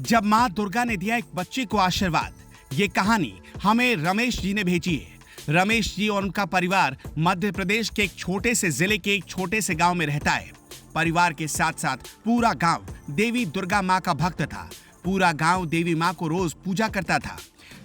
जब माँ दुर्गा ने दिया एक बच्चे को आशीर्वाद। ये कहानी हमें रमेश जी ने भेजी है। रमेश जी और उनका परिवार मध्य प्रदेश के एक छोटे से जिले के एक छोटे से गांव में रहता है। परिवार के साथ साथ पूरा गांव देवी दुर्गा माँ का भक्त था। पूरा गांव देवी माँ को रोज पूजा करता था।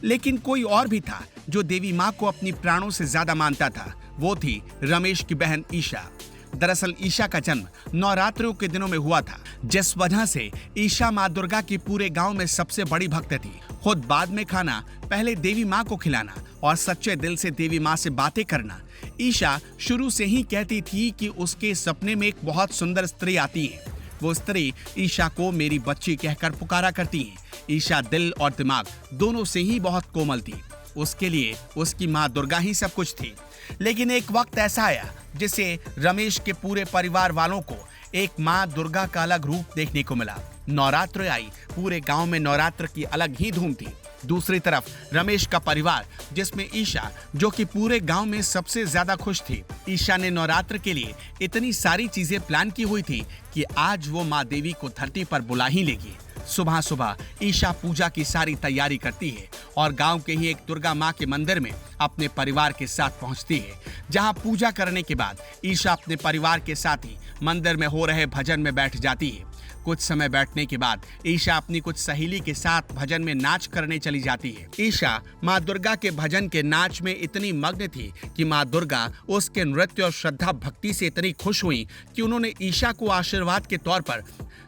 लेकिन कोई और भी था जो देवी माँ को अपनी प्राणों से ज्यादा मानता था। वो थी रमेश की बहन ईशा। दरअसल ईशा का जन्म नवरात्रों के दिनों में हुआ था, जिस वजह से ईशा माँ दुर्गा की पूरे गांव में सबसे बड़ी भक्त थी। खुद बाद में खाना, पहले देवी माँ को खिलाना और सच्चे दिल से देवी माँ से बातें करना। ईशा शुरू से ही कहती थी कि उसके सपने में एक बहुत सुंदर स्त्री आती है। वो स्त्री ईशा को मेरी बच्ची कहकर पुकारा करती है। ईशा दिल और दिमाग दोनों से ही बहुत कोमल थी। उसके लिए उसकी माँ दुर्गा ही सब कुछ थी। लेकिन एक वक्त ऐसा आया जिसे रमेश के पूरे परिवार वालों को एक माँ दुर्गा का अलग रूप देखने को मिला। नवरात्र आई, पूरे गांव में नवरात्र की अलग ही धूम थी। दूसरी तरफ रमेश का परिवार, जिसमें ईशा जो कि पूरे गांव में सबसे ज्यादा खुश थी। ईशा ने नवरात्र के लिए इतनी सारी चीजें प्लान की हुई थी कि आज वो माँ देवी को धरती पर बुला ही लेगी। सुबह सुबह ईशा पूजा की सारी तैयारी करती है और गांव के ही एक दुर्गा माँ के मंदिर में अपने परिवार के साथ पहुंचती है, जहां पूजा करने के बाद ईशा अपने परिवार के साथ ही मंदिर में हो रहे भजन में बैठ जाती है। कुछ समय बैठने के बाद ईशा अपनी कुछ सहेली के साथ भजन में नाच करने चली जाती है। ईशा माँ दुर्गा के भजन के नाच में इतनी मग्न थी कि माँ दुर्गा उसके नृत्य और श्रद्धा भक्ति से इतनी खुश हुई कि उन्होंने ईशा को आशीर्वाद के तौर पर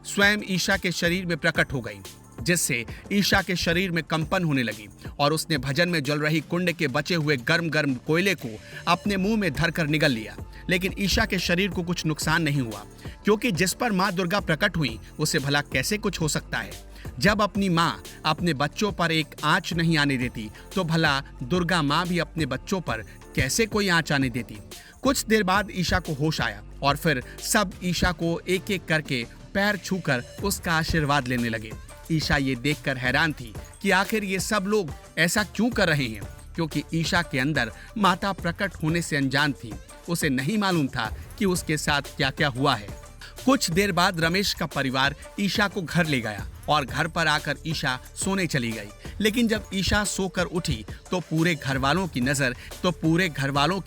स्वयं ईशा के शरीर में प्रकट हो गई, जिससे ईशा के शरीर में कंपन होने लगी और उसने भजन में जल रही कुंड के बचे हुए गर्म गर्म कोयले को अपने मुंह में धरकर निगल लिया। लेकिन ईशा के शरीर को कुछ नुकसान नहीं हुआ, क्योंकि जिस पर माँ दुर्गा प्रकट हुई उसे भला कैसे कुछ हो सकता है। जब अपनी माँ अपने बच्चों पर एक आंच नहीं आने देती, तो भला दुर्गा माँ भी अपने बच्चों पर कैसे कोई आंच आने देती। कुछ देर बाद ईशा को होश आया और फिर सब ईशा को एक एक करके पैर छूकर उसका आशीर्वाद लेने लगे। ईशा ये देखकर हैरान थी कि आखिर ये सब लोग ऐसा क्यों कर रहे हैं, क्योंकि ईशा के अंदर माता प्रकट होने से अनजान थी। उसे नहीं मालूम था कि उसके साथ क्या क्या हुआ है। कुछ देर बाद रमेश का परिवार ईशा को घर ले गया और घर पर आकर ईशा सोने चली गई। लेकिन जब ईशा सोकर उठी तो पूरे घर वालों की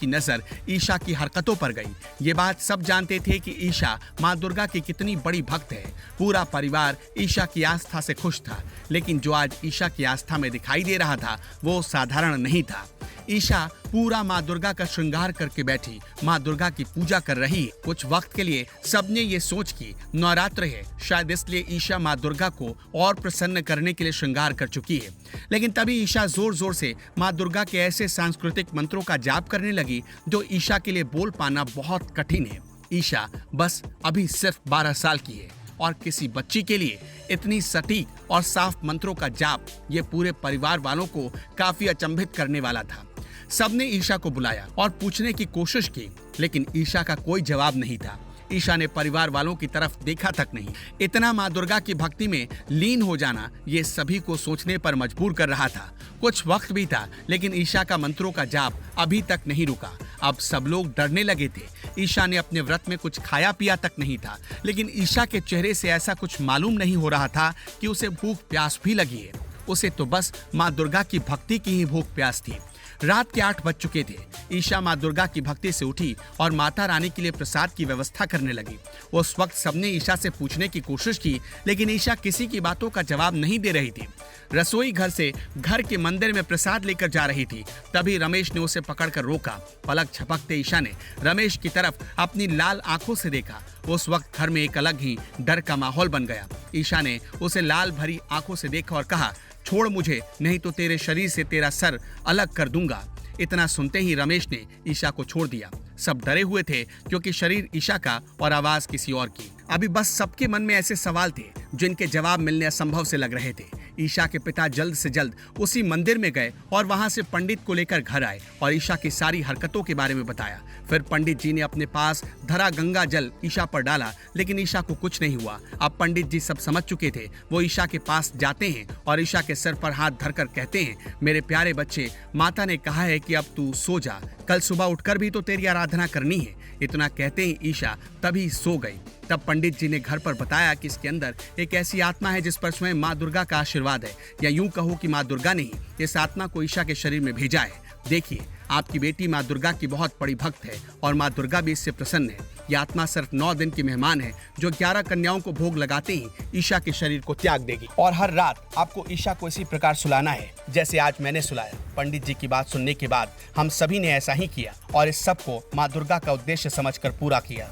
नजर ईशा की हरकतों पर गई। ये बात सब जानते थे कि ईशा माँ दुर्गा की कितनी बड़ी भक्त है। पूरा परिवार ईशा की आस्था से खुश था, लेकिन जो आज ईशा की आस्था में दिखाई दे रहा था वो साधारण नहीं था। ईशा पूरा माँ दुर्गा का श्रृंगार करके बैठी माँ दुर्गा की पूजा कर रही है। कुछ वक्त के लिए सबने ये सोच की नवरात्र है, शायद इसलिए ईशा माँ दुर्गा को और प्रसन्न करने के लिए श्रृंगार कर चुकी है। लेकिन तभी ईशा जोर जोर से माँ दुर्गा के ऐसे सांस्कृतिक मंत्रों का जाप करने लगी जो ईशा के लिए बोल पाना बहुत कठिन है। ईशा बस अभी सिर्फ 12 साल की है और किसी बच्ची के लिए इतनी सटीक और साफ मंत्रों का जाप ये पूरे परिवार वालों को काफी अचंभित करने वाला था। सबने ईशा को बुलाया और पूछने की कोशिश की, लेकिन ईशा का कोई जवाब नहीं था। ईशा ने परिवार वालों की तरफ देखा तक नहीं। इतना माँ दुर्गा की भक्ति में लीन हो जाना ये सभी को सोचने पर मजबूर कर रहा था। कुछ वक्त भी था, लेकिन ईशा का मंत्रों का जाप अभी तक नहीं रुका। अब सब लोग डरने लगे थे। ईशा ने अपने व्रत में कुछ खाया पिया तक नहीं था, लेकिन ईशा के चेहरे से ऐसा कुछ मालूम नहीं हो रहा था कि उसे भूख प्यास भी लगी है। उसे तो बस माँ दुर्गा की भक्ति की ही भूख प्यास थी। रात के 8 बज चुके थे। ईशा माँ दुर्गा की भक्ति से उठी और माता रानी के लिए प्रसाद की व्यवस्था करने लगी। उस वक्त सबने ईशा से पूछने की कोशिश की, लेकिन ईशा किसी की बातों का जवाब नहीं दे रही थी। रसोई घर से घर के मंदिर में प्रसाद लेकर जा रही थी, तभी रमेश ने उसे पकड़कर रोका। पलक झपकते ईशा ने रमेश की तरफ अपनी लाल आंखों से देखा। उस वक्त घर में एक अलग ही डर का माहौल बन गया। ईशा ने उसे लाल भरी आंखों से देखा और कहा, छोड़ मुझे, नहीं तो तेरे शरीर से तेरा सर अलग कर दूंगा। इतना सुनते ही रमेश ने ईशा को छोड़ दिया। सब डरे हुए थे, क्योंकि शरीर ईशा का और आवाज किसी और की। अभी बस सबके मन में ऐसे सवाल थे जिनके जवाब मिलने असंभव से लग रहे थे। ईशा के पिता जल्द से जल्द उसी मंदिर में गए और वहां से पंडित को लेकर घर आए और ईशा की सारी हरकतों के बारे में बताया। फिर पंडित जी ने अपने पास धरा गंगा जल ईशा पर डाला, लेकिन ईशा को कुछ नहीं हुआ। अब पंडित जी सब समझ चुके थे। वो ईशा के पास जाते हैं और ईशा के सिर पर हाथ धरकर कहते हैं, मेरे प्यारे बच्चे, माता ने कहा है कि अब तू सो जा, कल सुबह उठकर भी तो तेरी आराधना करनी है। इतना कहते ही ईशा तभी सो गई। तब पंडित जी ने घर पर बताया कि इसके अंदर एक ऐसी आत्मा है जिस पर स्वयं माँ दुर्गा का आशीर्वाद है, या यूं कहो कि माँ दुर्गा ने ही इस आत्मा को ईशा के शरीर में भेजा है। देखिए, आपकी बेटी माँ दुर्गा की बहुत बड़ी भक्त है और माँ दुर्गा भी इससे प्रसन्न है। यह आत्मा सिर्फ 9 दिन की मेहमान है जो 11 कन्याओं को भोग लगाते ही ईशा के शरीर को त्याग देगी। और हर रात आपको ईशा को इसी प्रकार सुलाना है जैसे आज मैंने सुलाया। पंडित जी की बात सुनने के बाद हम सभी ने ऐसा ही किया और इस सब को माँ दुर्गा का उद्देश्य समझकर पूरा किया।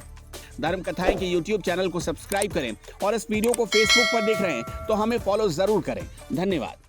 धर्म कथाएं के YouTube चैनल को सब्सक्राइब करें और इस वीडियो को Facebook पर देख रहे हैं तो हमें फॉलो जरूर करें। धन्यवाद।